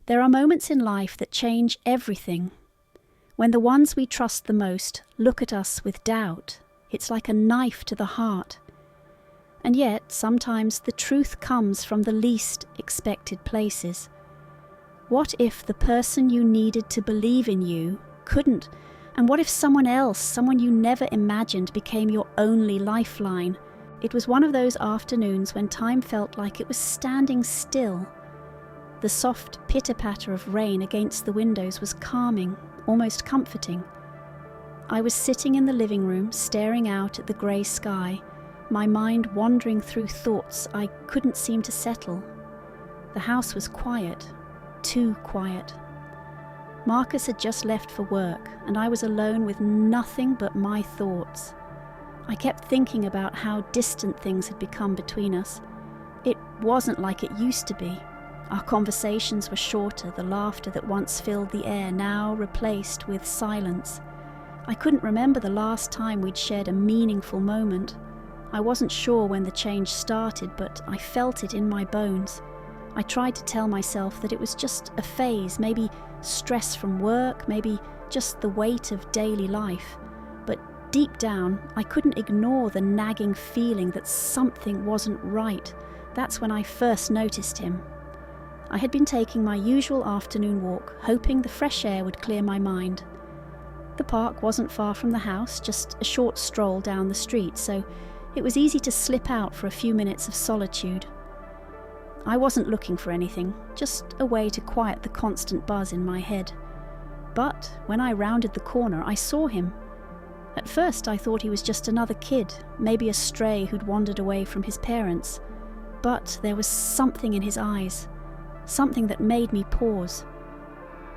There are moments in life that change everything. When the ones we trust the most look at us with doubt, it's like a knife to the heart. And yet, sometimes the truth comes from the least expected places. What if the person you needed to believe in you couldn't? And what if someone else, someone you never imagined, became your only lifeline? It was one of those afternoons when time felt like it was standing still. The soft pitter-patter of rain against the windows was calming, almost comforting. I was sitting in the living room, staring out at the grey sky, my mind wandering through thoughts I couldn't seem to settle. The house was quiet, too quiet. Marcus had just left for work, and I was alone with nothing but my thoughts. I kept thinking about how distant things had become between us. It wasn't like it used to be. Our conversations were shorter, the laughter that once filled the air now replaced with silence. I couldn't remember the last time we'd shared a meaningful moment. I wasn't sure when the change started, but I felt it in my bones. I tried to tell myself that it was just a phase, maybe stress from work, maybe just the weight of daily life. But deep down, I couldn't ignore the nagging feeling that something wasn't right. That's when I first noticed him. I had been taking my usual afternoon walk, hoping the fresh air would clear my mind. The park wasn't far from the house, just a short stroll down the street, so it was easy to slip out for a few minutes of solitude. I wasn't looking for anything, just a way to quiet the constant buzz in my head. But when I rounded the corner, I saw him. At first I thought he was just another kid, maybe a stray who'd wandered away from his parents. But there was something in his eyes, something that made me pause.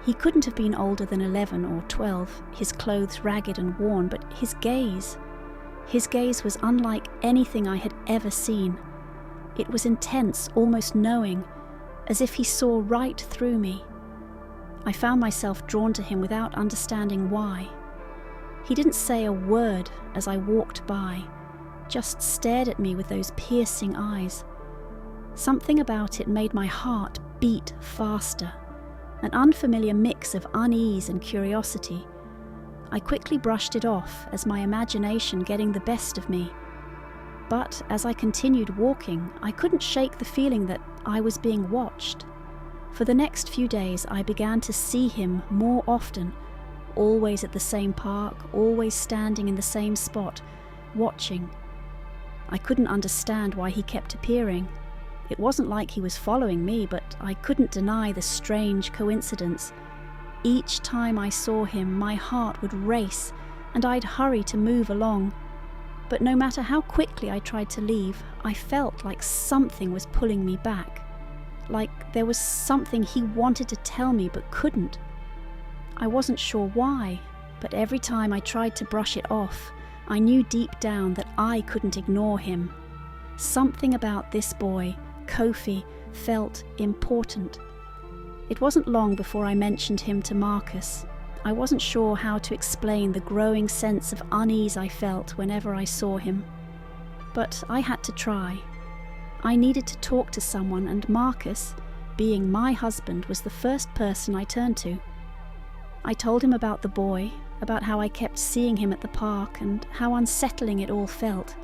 He couldn't have been older than 11 or 12, his clothes ragged and worn, but his gaze was unlike anything I had ever seen. It was intense, almost knowing, as if he saw right through me. I found myself drawn to him without understanding why. He didn't say a word as I walked by, just stared at me with those piercing eyes. Something about it made my heart beat faster, an unfamiliar mix of unease and curiosity. I quickly brushed it off as my imagination getting the best of me. But as I continued walking, I couldn't shake the feeling that I was being watched. For the next few days, I began to see him more often, always at the same park, always standing in the same spot, watching. I couldn't understand why he kept appearing. It wasn't like he was following me, but I couldn't deny the strange coincidence. Each time I saw him, my heart would race, and I'd hurry to move along. But no matter how quickly I tried to leave, I felt like something was pulling me back. Like there was something he wanted to tell me but couldn't. I wasn't sure why, but every time I tried to brush it off, I knew deep down that I couldn't ignore him. Something about this boy, Kofi, felt important. It wasn't long before I mentioned him to Marcus. I wasn't sure how to explain the growing sense of unease I felt whenever I saw him. But I had to try. I needed to talk to someone, and Marcus, being my husband, was the first person I turned to. I told him about the boy, about how I kept seeing him at the park, and how unsettling it all felt.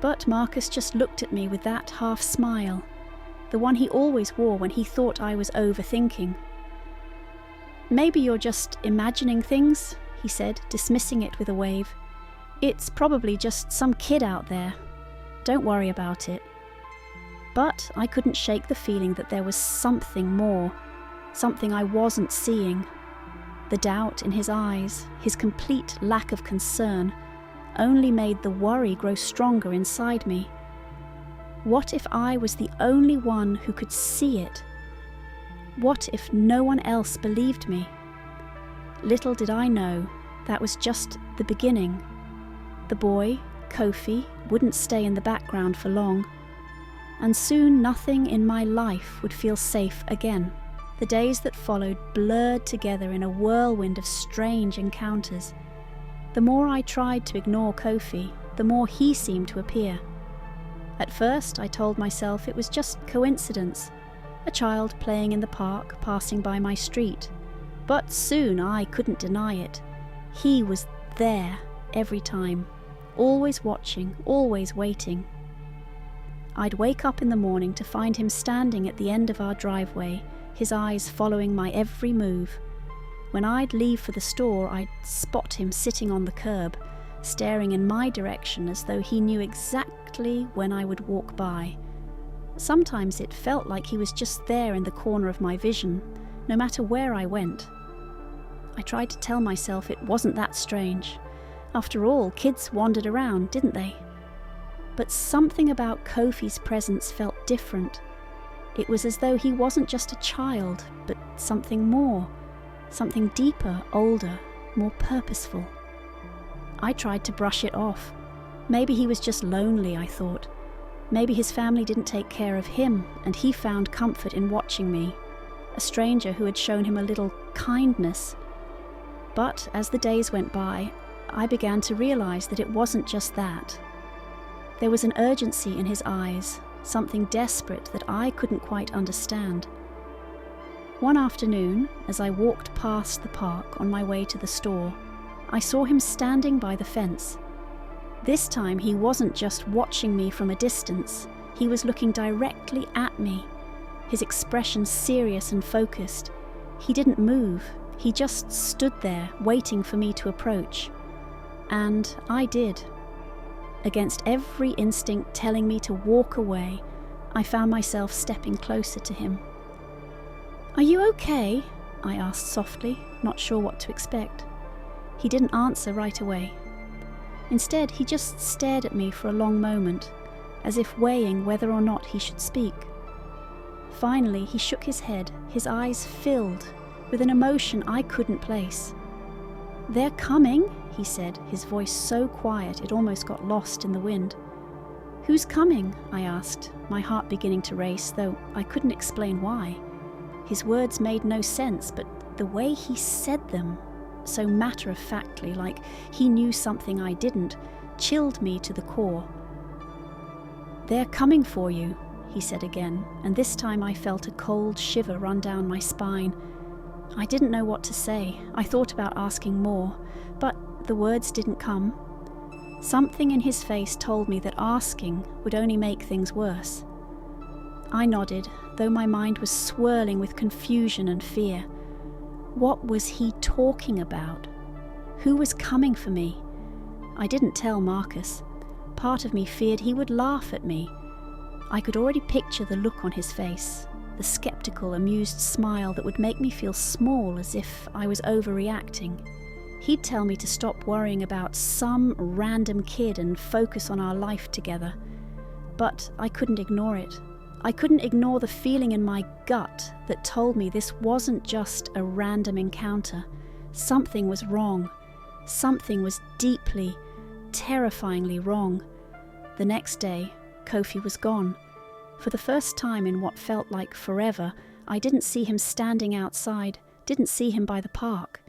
But Marcus just looked at me with that half smile, the one he always wore when he thought I was overthinking. "Maybe you're just imagining things," he said, dismissing it with a wave. "It's probably just some kid out there. Don't worry about it." But I couldn't shake the feeling that there was something more, something I wasn't seeing. The doubt in his eyes, his complete lack of concern, only made the worry grow stronger inside me. What if I was the only one who could see it? What if no one else believed me? Little did I know, that was just the beginning. The boy, Kofi, wouldn't stay in the background for long, and soon nothing in my life would feel safe again. The days that followed blurred together in a whirlwind of strange encounters. The more I tried to ignore Kofi, the more he seemed to appear. At first, I told myself it was just coincidence. a child playing in the park passing by my street. But soon I couldn't deny it. He was there every time, always watching, always waiting. I'd wake up in the morning to find him standing at the end of our driveway, his eyes following my every move. When I'd leave for the store, I'd spot him sitting on the curb, staring in my direction as though he knew exactly when I would walk by. Sometimes it felt like he was just there in the corner of my vision, no matter where I went. I tried to tell myself it wasn't that strange. After all, kids wandered around, didn't they? But something about Kofi's presence felt different. It was as though he wasn't just a child, but something more, something deeper, older, more purposeful. I tried to brush it off. Maybe he was just lonely, I thought. Maybe his family didn't take care of him, and he found comfort in watching me, a stranger who had shown him a little kindness. But as the days went by, I began to realize that it wasn't just that. There was an urgency in his eyes, something desperate that I couldn't quite understand. One afternoon, as I walked past the park on my way to the store, I saw him standing by the fence. This time he wasn't just watching me from a distance, he was looking directly at me, his expression serious and focused. He didn't move, he just stood there waiting for me to approach. And I did. Against every instinct telling me to walk away, I found myself stepping closer to him. "Are you okay?" I asked softly, not sure what to expect. He didn't answer right away. Instead, he just stared at me for a long moment, as if weighing whether or not he should speak. Finally, he shook his head, his eyes filled with an emotion I couldn't place. "They're coming," he said, his voice so quiet it almost got lost in the wind. "Who's coming?" I asked, my heart beginning to race, though I couldn't explain why. His words made no sense, but the way he said them, so matter-of-factly, like he knew something I didn't, chilled me to the core. "They're coming for you," he said again, and this time I felt a cold shiver run down my spine. I didn't know what to say. I thought about asking more, but the words didn't come. Something in his face told me that asking would only make things worse. I nodded, though my mind was swirling with confusion and fear. What was he talking about? Who was coming for me? I didn't tell Marcus. Part of me feared he would laugh at me. I could already picture the look on his face, the skeptical, amused smile that would make me feel small, as if I was overreacting. He'd tell me to stop worrying about some random kid and focus on our life together. But I couldn't ignore it. I couldn't ignore the feeling in my gut that told me this wasn't just a random encounter. Something was wrong. Something was deeply, terrifyingly wrong. The next day, Kofi was gone. For the first time in what felt like forever, I didn't see him standing outside, didn't see him by the park.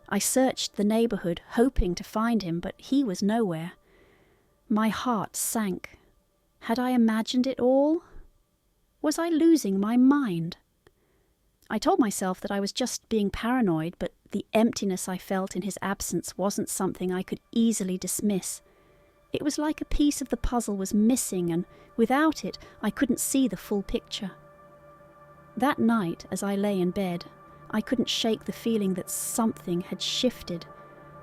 I searched the neighborhood, hoping to find him, but he was nowhere. My heart sank. Had I imagined it all? Was I losing my mind? I told myself that I was just being paranoid, but the emptiness I felt in his absence wasn't something I could easily dismiss. It was like a piece of the puzzle was missing, and without it, I couldn't see the full picture. That night, as I lay in bed, I couldn't shake the feeling that something had shifted,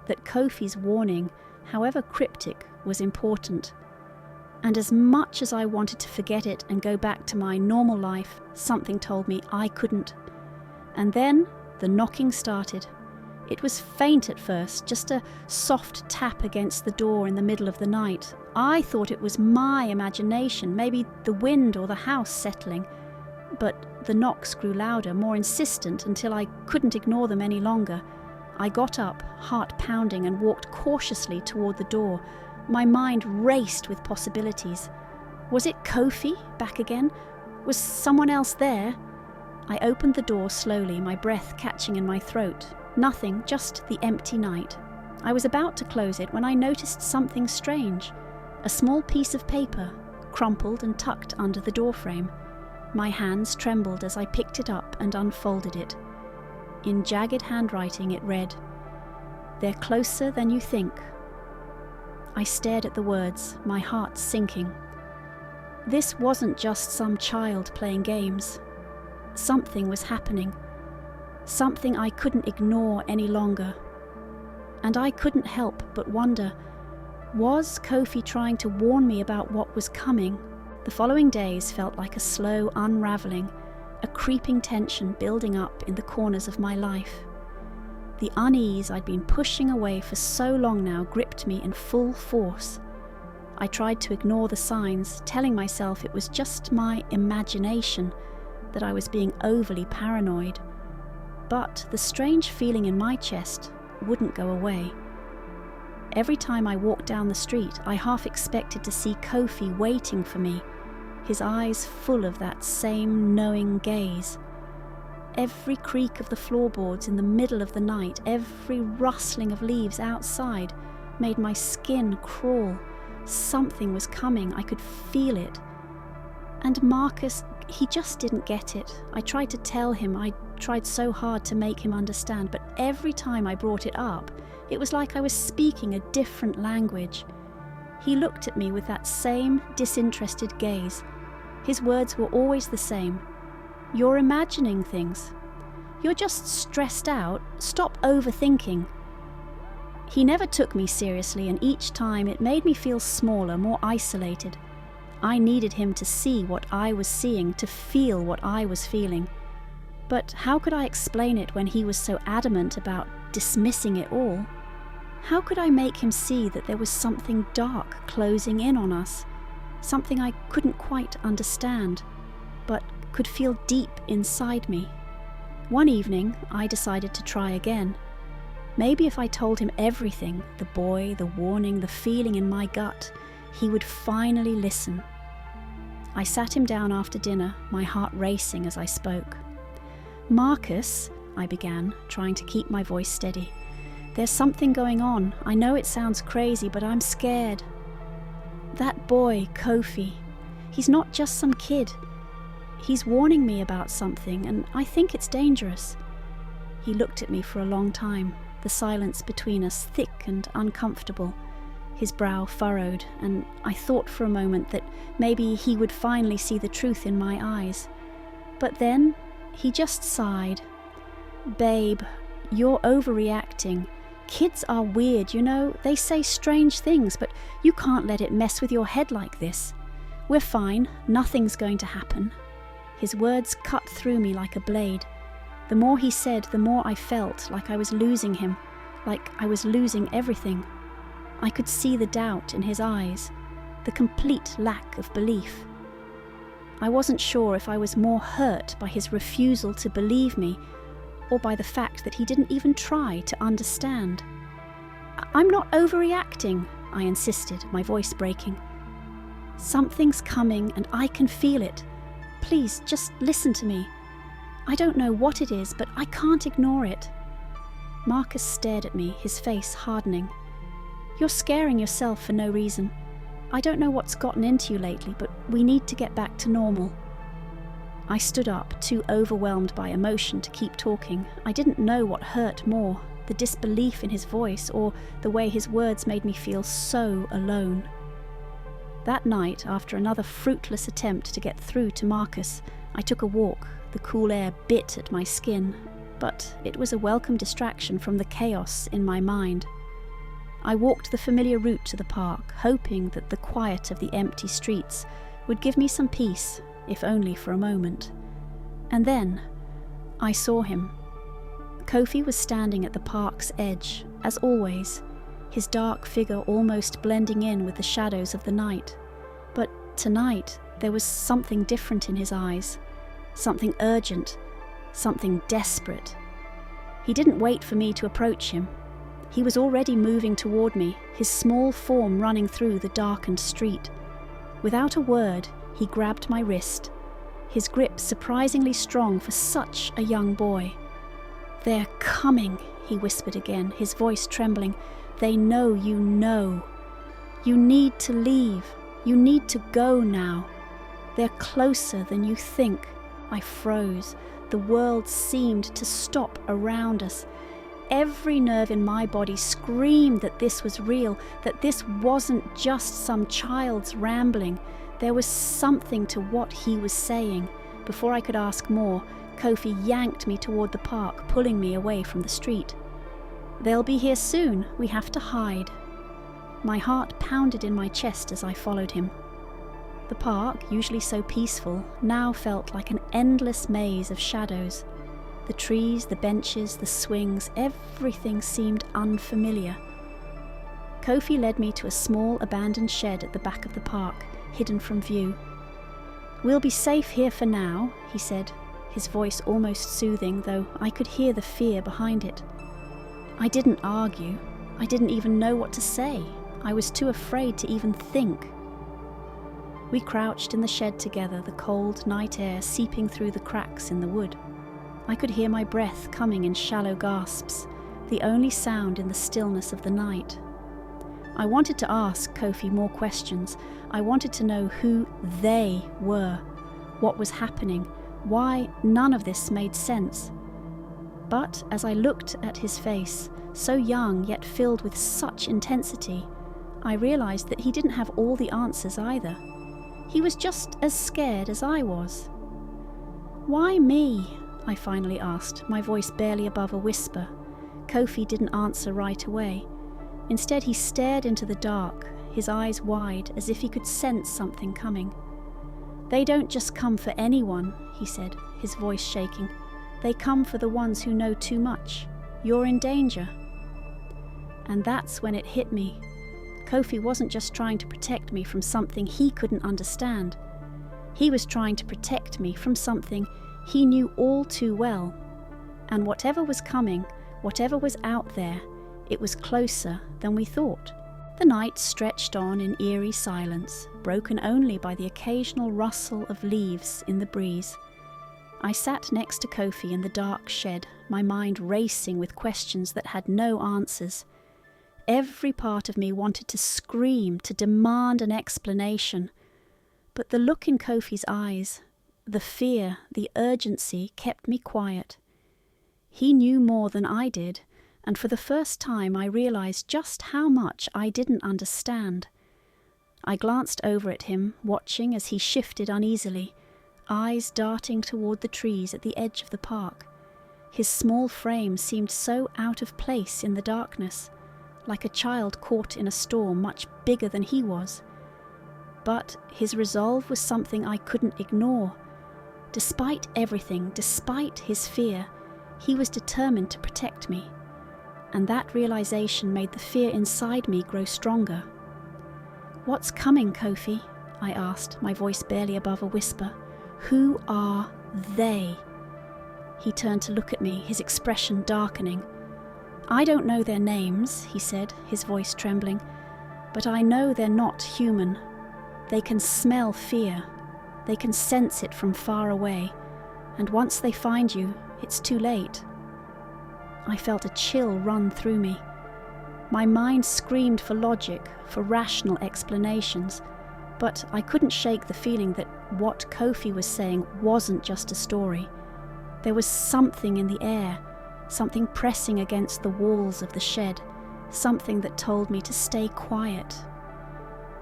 that Kofi's warning, however cryptic, was important. And as much as I wanted to forget it and go back to my normal life, something told me I couldn't. And then the knocking started. It was faint at first, just a soft tap against the door in the middle of the night. I thought it was my imagination, maybe the wind or the house settling. But the knocks grew louder, more insistent, until I couldn't ignore them any longer. I got up, heart pounding, and walked cautiously toward the door. My mind raced with possibilities. Was it Kofi back again? Was someone else there? I opened the door slowly, my breath catching in my throat. Nothing, just the empty night. I was about to close it when I noticed something strange. A small piece of paper, crumpled and tucked under the doorframe. My hands trembled as I picked it up and unfolded it. In jagged handwriting it read, "They're closer than you think." I stared at the words, my heart sinking. This wasn't just some child playing games. Something was happening. Something I couldn't ignore any longer. And I couldn't help but wonder, was Kofi trying to warn me about what was coming? The following days felt like a slow unraveling, a creeping tension building up in the corners of my life. The unease I'd been pushing away for so long now gripped me in full force. I tried to ignore the signs, telling myself it was just my imagination, that I was being overly paranoid. But the strange feeling in my chest wouldn't go away. Every time I walked down the street, I half expected to see Kofi waiting for me, his eyes full of that same knowing gaze. Every creak of the floorboards in the middle of the night, every rustling of leaves outside made my skin crawl. Something was coming, I could feel it. And Marcus, he just didn't get it. I tried to tell him, I tried so hard to make him understand, but every time I brought it up, it was like I was speaking a different language. He looked at me with that same disinterested gaze. His words were always the same. "You're imagining things. You're just stressed out. Stop overthinking." He never took me seriously, and each time it made me feel smaller, more isolated. I needed him to see what I was seeing, to feel what I was feeling. But how could I explain it when he was so adamant about dismissing it all? How could I make him see that there was something dark closing in on us? Something I couldn't quite understand, but could feel deep inside me. One evening, I decided to try again. Maybe if I told him everything, the boy, the warning, the feeling in my gut, he would finally listen. I sat him down after dinner, my heart racing as I spoke. "Marcus," I began, trying to keep my voice steady, "there's something going on. I know it sounds crazy, but I'm scared. That boy, Kofi, he's not just some kid. He's warning me about something, and I think it's dangerous." He looked at me for a long time, the silence between us thick and uncomfortable, his brow furrowed, and I thought for a moment that maybe he would finally see the truth in my eyes. But then he just sighed. "Babe, you're overreacting. Kids are weird, you know. They say strange things, but you can't let it mess with your head like this. We're fine. Nothing's going to happen." His words cut through me like a blade. The more he said, the more I felt like I was losing him, like I was losing everything. I could see the doubt in his eyes, the complete lack of belief. I wasn't sure if I was more hurt by his refusal to believe me, or by the fact that he didn't even try to understand. "I'm not overreacting," I insisted, my voice breaking. "Something's coming and I can feel it. Please, just listen to me. I don't know what it is, but I can't ignore it." Marcus stared at me, his face hardening. "You're scaring yourself for no reason. I don't know what's gotten into you lately, but we need to get back to normal." I stood up, too overwhelmed by emotion to keep talking. I didn't know what hurt more, the disbelief in his voice or the way his words made me feel so alone. That night, after another fruitless attempt to get through to Marcus, I took a walk. The cool air bit at my skin, but it was a welcome distraction from the chaos in my mind. I walked the familiar route to the park, hoping that the quiet of the empty streets would give me some peace, if only for a moment. And then I saw him. Kofi was standing at the park's edge, as always, his dark figure almost blending in with the shadows of the night. But tonight there was something different in his eyes, something urgent, something desperate. He didn't wait for me to approach him. He was already moving toward me, his small form running through the darkened street. Without a word, he grabbed my wrist, his grip surprisingly strong for such a young boy. "They're coming," he whispered again, his voice trembling. "They know you know. You need to leave. You need to go now." They're closer than you think. I froze. The world seemed to stop around us. Every nerve in my body screamed that this was real, that this wasn't just some child's rambling. There was something to what he was saying. Before I could ask more, Kofi yanked me toward the park, pulling me away from the street. "They'll be here soon. We have to hide." My heart pounded in my chest as I followed him. The park, usually so peaceful, now felt like an endless maze of shadows. The trees, the benches, the swings, everything seemed unfamiliar. Kofi led me to a small abandoned shed at the back of the park, hidden from view. "We'll be safe here for now," he said, his voice almost soothing, though I could hear the fear behind it. I didn't argue. I didn't even know what to say. I was too afraid to even think. We crouched in the shed together, the cold night air seeping through the cracks in the wood. I could hear my breath coming in shallow gasps, the only sound in the stillness of the night. I wanted to ask Kofi more questions. I wanted to know who they were, what was happening, why none of this made sense. But as I looked at his face, so young yet filled with such intensity, I realized that he didn't have all the answers either. He was just as scared as I was. "Why me?" I finally asked, my voice barely above a whisper. Kofi didn't answer right away. Instead, he stared into the dark, his eyes wide, as if he could sense something coming. "They don't just come for anyone," he said, his voice shaking. "They come for the ones who know too much. You're in danger." And that's when it hit me. Kofi wasn't just trying to protect me from something he couldn't understand. He was trying to protect me from something he knew all too well. And whatever was coming, whatever was out there, it was closer than we thought. The night stretched on in eerie silence, broken only by the occasional rustle of leaves in the breeze. I sat next to Kofi in the dark shed, my mind racing with questions that had no answers. Every part of me wanted to scream, to demand an explanation. But the look in Kofi's eyes, the fear, the urgency kept me quiet. He knew more than I did, and for the first time I realized just how much I didn't understand. I glanced over at him, watching as he shifted uneasily, eyes darting toward the trees at the edge of the park. His small frame seemed so out of place in the darkness, like a child caught in a storm much bigger than he was. But his resolve was something I couldn't ignore. Despite everything, despite his fear, he was determined to protect me. And that realization made the fear inside me grow stronger. "What's coming, Kofi?" I asked, my voice barely above a whisper. "Who are they?" He turned to look at me, his expression darkening. "I don't know their names," he said, his voice trembling, "but I know they're not human. They can smell fear. They can sense it from far away, and once they find you, it's too late." I felt a chill run through me. My mind screamed for logic, for rational explanations, but I couldn't shake the feeling that what Kofi was saying wasn't just a story. There was something in the air, something pressing against the walls of the shed, something that told me to stay quiet,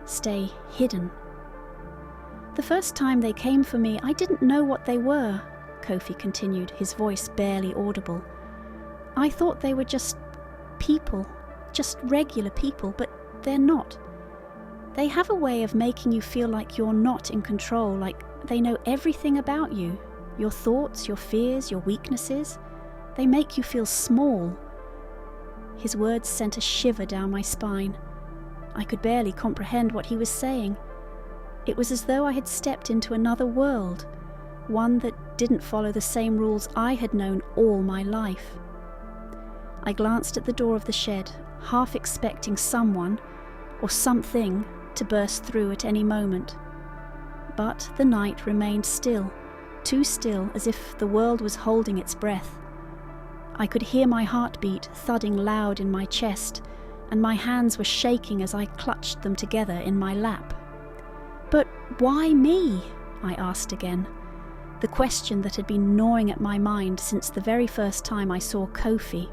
stay hidden. "The first time they came for me, I didn't know what they were," Kofi continued, his voice barely audible. "I thought they were just people, just regular people, but they're not. They have a way of making you feel like you're not in control, like they know everything about you, your thoughts, your fears, your weaknesses. They make you feel small." His words sent a shiver down my spine. I could barely comprehend what he was saying. It was as though I had stepped into another world, one that didn't follow the same rules I had known all my life. I glanced at the door of the shed, half expecting someone, or something, to burst through at any moment. But the night remained still, too still, as if the world was holding its breath. I could hear my heartbeat thudding loud in my chest, and my hands were shaking as I clutched them together in my lap. "But why me?" I asked again. The question that had been gnawing at my mind since the very first time I saw Kofi.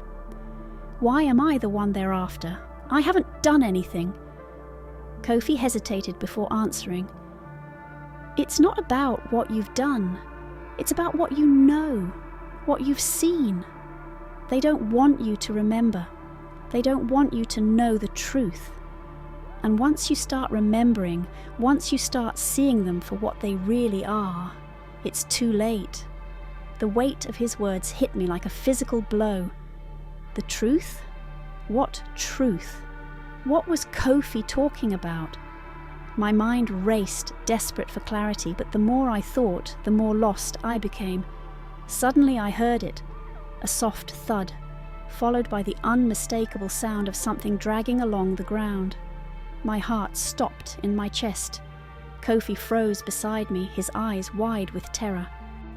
Why am I the one they're after? I haven't done anything. Kofi hesitated before answering. It's not about what you've done. It's about what you know, what you've seen. They don't want you to remember. They don't want you to know the truth. And once you start remembering, once you start seeing them for what they really are, it's too late. The weight of his words hit me like a physical blow. The truth? What truth? What was Kofi talking about? My mind raced, desperate for clarity, but the more I thought, the more lost I became. Suddenly I heard it, a soft thud, followed by the unmistakable sound of something dragging along the ground. My heart stopped in my chest. Kofi froze beside me, his eyes wide with terror.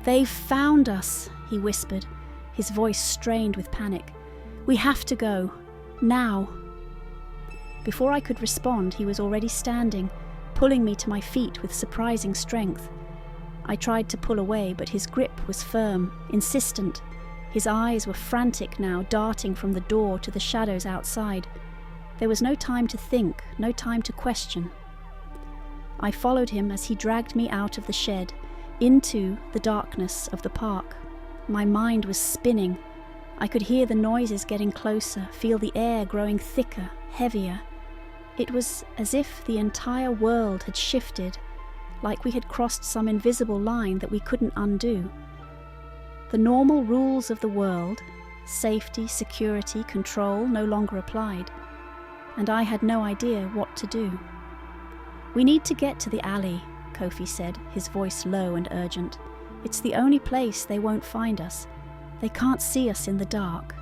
"They've found us," he whispered, his voice strained with panic. "We have to go. Now." Before I could respond, he was already standing, pulling me to my feet with surprising strength. I tried to pull away, but his grip was firm, insistent. His eyes were frantic now, darting from the door to the shadows outside. There was no time to think, no time to question. I followed him as he dragged me out of the shed, into the darkness of the park. My mind was spinning. I could hear the noises getting closer, feel the air growing thicker, heavier. It was as if the entire world had shifted, like we had crossed some invisible line that we couldn't undo. The normal rules of the world, safety, security, control, no longer applied, and I had no idea what to do. "We need to get to the alley," Kofi said, his voice low and urgent. "It's the only place they won't find us. They can't see us in the dark."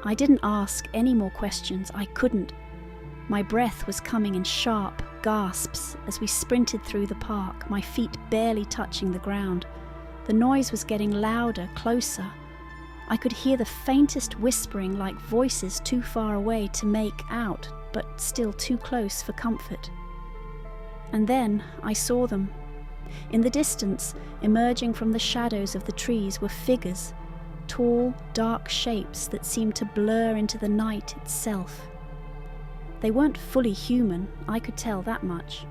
I didn't ask any more questions. I couldn't. My breath was coming in sharp gasps as we sprinted through the park, my feet barely touching the ground. The noise was getting louder, closer. I could hear the faintest whispering, like voices too far away to make out, but still too close for comfort. And then I saw them. In the distance, emerging from the shadows of the trees, were figures, tall, dark shapes that seemed to blur into the night itself. They weren't fully human, I could tell that much.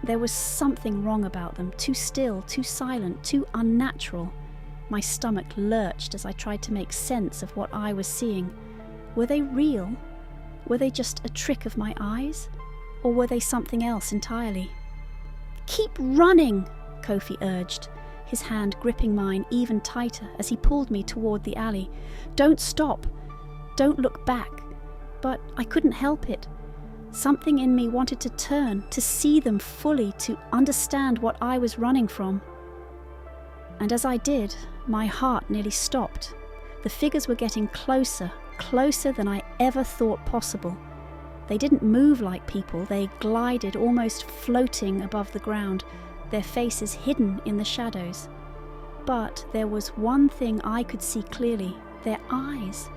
There was something wrong about them, too still, too silent, too unnatural. My stomach lurched as I tried to make sense of what I was seeing. Were they real? Were they just a trick of my eyes? Or were they something else entirely? "Keep running," Kofi urged, his hand gripping mine even tighter as he pulled me toward the alley. "Don't stop. Don't look back." But I couldn't help it. Something in me wanted to turn, to see them fully, to understand what I was running from. And as I did, my heart nearly stopped. The figures were getting closer, closer than I ever thought possible. They didn't move like people, they glided, almost floating above the ground, their faces hidden in the shadows. But there was one thing I could see clearly: their eyes.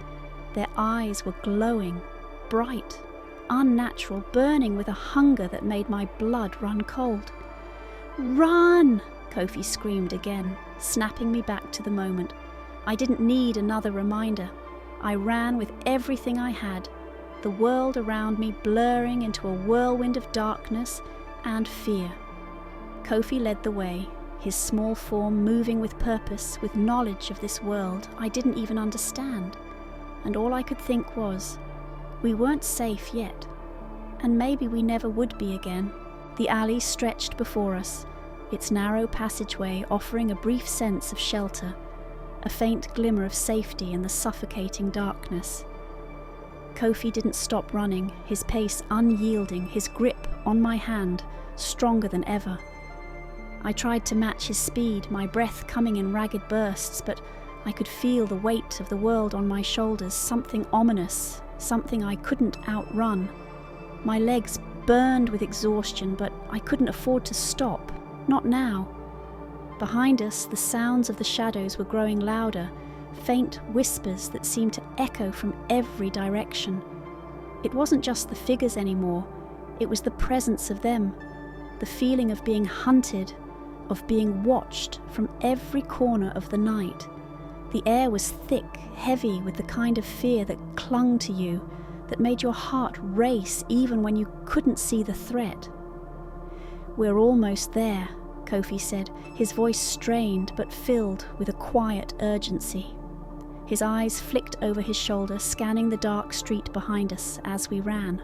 Their eyes were glowing, bright, unnatural, burning with a hunger that made my blood run cold. "Run!" Kofi screamed again, snapping me back to the moment. I didn't need another reminder. I ran with everything I had, the world around me blurring into a whirlwind of darkness and fear. Kofi led the way, his small form moving with purpose, with knowledge of this world I didn't even understand. And all I could think was, we weren't safe yet, and maybe we never would be again. The alley stretched before us, its narrow passageway offering a brief sense of shelter, a faint glimmer of safety in the suffocating darkness. Kofi didn't stop running, his pace unyielding, his grip on my hand stronger than ever. I tried to match his speed, my breath coming in ragged bursts, but I could feel the weight of the world on my shoulders, something ominous, something I couldn't outrun. My legs burned with exhaustion, but I couldn't afford to stop, not now. Behind us, the sounds of the shadows were growing louder, faint whispers that seemed to echo from every direction. It wasn't just the figures anymore, it was the presence of them, the feeling of being hunted, of being watched from every corner of the night. The air was thick, heavy with the kind of fear that clung to you, that made your heart race even when you couldn't see the threat. "We're almost there," Kofi said, his voice strained but filled with a quiet urgency. His eyes flicked over his shoulder, scanning the dark street behind us as we ran.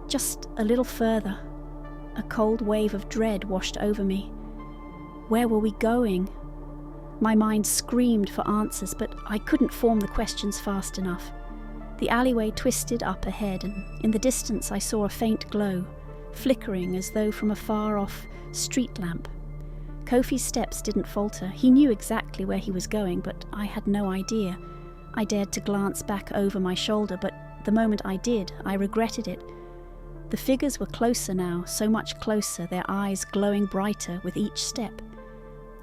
Just a little further. A cold wave of dread washed over me. Where were we going? My mind screamed for answers, but I couldn't form the questions fast enough. The alleyway twisted up ahead, and in the distance I saw a faint glow, flickering as though from a far-off street lamp. Kofi's steps didn't falter. He knew exactly where he was going, but I had no idea. I dared to glance back over my shoulder, but the moment I did, I regretted it. The figures were closer now, so much closer, their eyes glowing brighter with each step.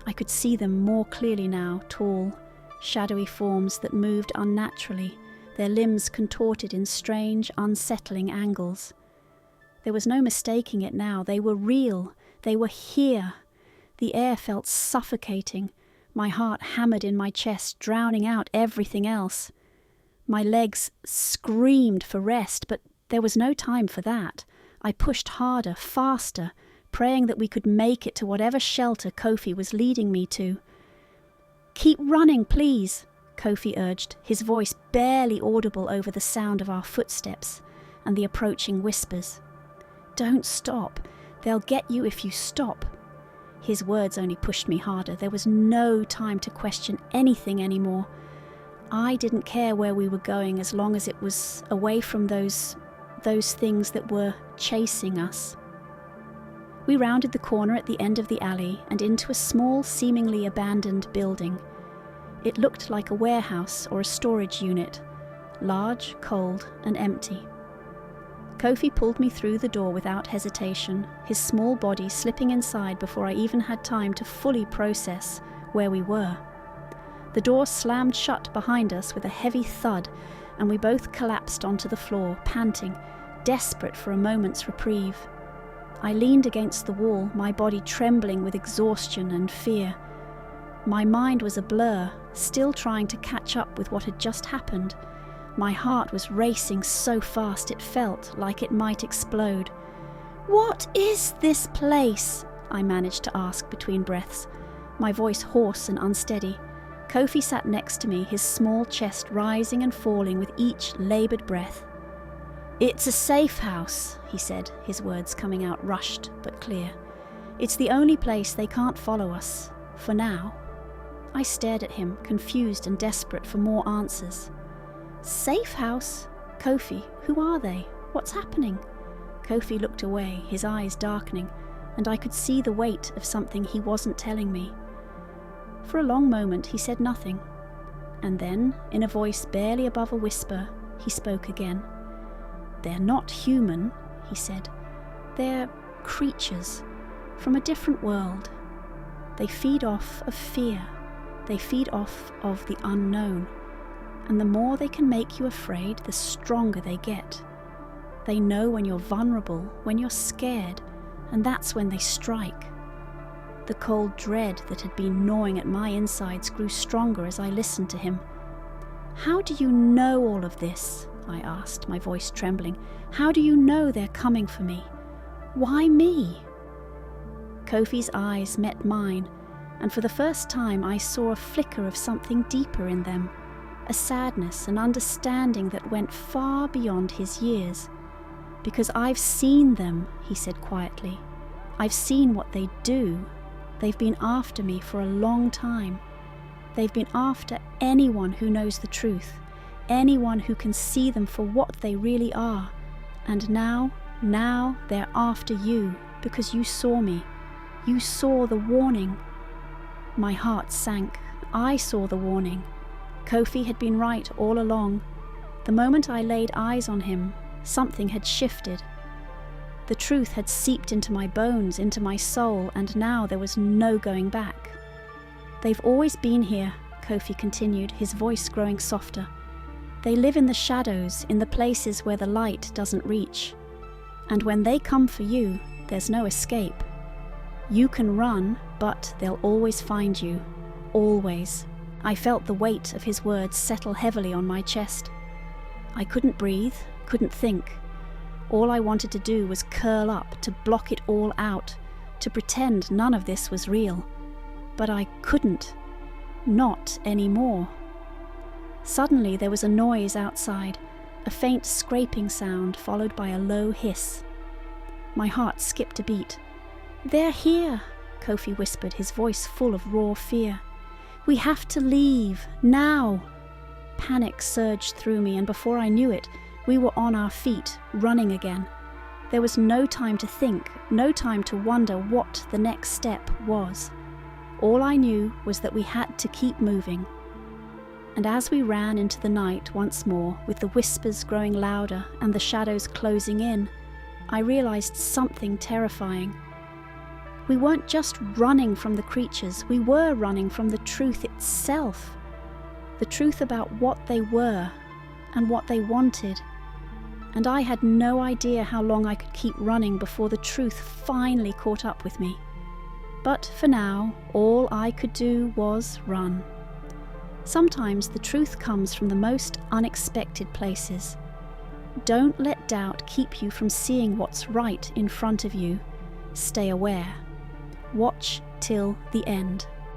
I could see them more clearly now, tall, shadowy forms that moved unnaturally, their limbs contorted in strange, unsettling angles. There was no mistaking it now. They were real. They were here. The air felt suffocating. My heart hammered in my chest, drowning out everything else. My legs screamed for rest, but there was no time for that. I pushed harder, faster, praying that we could make it to whatever shelter Kofi was leading me to. "Keep running, please," Kofi urged, his voice barely audible over the sound of our footsteps and the approaching whispers. "Don't stop. They'll get you if you stop." His words only pushed me harder. There was no time to question anything anymore. I didn't care where we were going as long as it was away from those things that were chasing us. We rounded the corner at the end of the alley and into a small, seemingly abandoned building. It looked like a warehouse or a storage unit, large, cold, and empty. Kofi pulled me through the door without hesitation, his small body slipping inside before I even had time to fully process where we were. The door slammed shut behind us with a heavy thud, and we both collapsed onto the floor, panting, desperate for a moment's reprieve. I leaned against the wall, my body trembling with exhaustion and fear. My mind was a blur, still trying to catch up with what had just happened. My heart was racing so fast it felt like it might explode. "What is this place?" I managed to ask between breaths, my voice hoarse and unsteady. Kofi sat next to me, his small chest rising and falling with each laboured breath. "It's a safe house," he said, his words coming out rushed but clear. "It's the only place they can't follow us, for now." I stared at him, confused and desperate for more answers. "Safe house? Kofi, who are they? What's happening?" Kofi looked away, his eyes darkening, and I could see the weight of something he wasn't telling me. For a long moment he said nothing, and then, in a voice barely above a whisper, he spoke again. "They're not human," he said. "They're creatures from a different world. They feed off of fear. They feed off of the unknown. And the more they can make you afraid, the stronger they get. They know when you're vulnerable, when you're scared, and that's when they strike." The cold dread that had been gnawing at my insides grew stronger as I listened to him. "How do you know all of this?" I asked, my voice trembling. "How do you know they're coming for me? Why me?" Kofi's eyes met mine, and for the first time I saw a flicker of something deeper in them, a sadness, an understanding that went far beyond his years. "Because I've seen them," he said quietly. "I've seen what they do. They've been after me for a long time. They've been after anyone who knows the truth, anyone who can see them for what they really are. And now they're after you, because you saw me. You saw the warning." My heart sank. I saw the warning. Kofi had been right all along. The moment I laid eyes on him, something had shifted. The truth had seeped into my bones, into my soul, and now there was no going back. "They've always been here," Kofi continued, his voice growing softer. "They live in the shadows, in the places where the light doesn't reach. And when they come for you, there's no escape. You can run, but they'll always find you. Always. I felt the weight of his words settle heavily on my chest. I couldn't breathe, couldn't think. All I wanted to do was curl up, to block it all out, to pretend none of this was real. But I couldn't. Not anymore. Suddenly there was a noise outside, a faint scraping sound followed by a low hiss. My heart skipped a beat. "They're here," Kofi whispered, his voice full of raw fear. "We have to leave, now." Panic surged through me, and before I knew it, we were on our feet, running again. There was no time to think, no time to wonder what the next step was. All I knew was that we had to keep moving. And as we ran into the night once more, with the whispers growing louder and the shadows closing in, I realized something terrifying. We weren't just running from the creatures, we were running from the truth itself. The truth about what they were and what they wanted. And I had no idea how long I could keep running before the truth finally caught up with me. But for now, all I could do was run. Sometimes the truth comes from the most unexpected places. Don't let doubt keep you from seeing what's right in front of you. Stay aware. Watch till the end.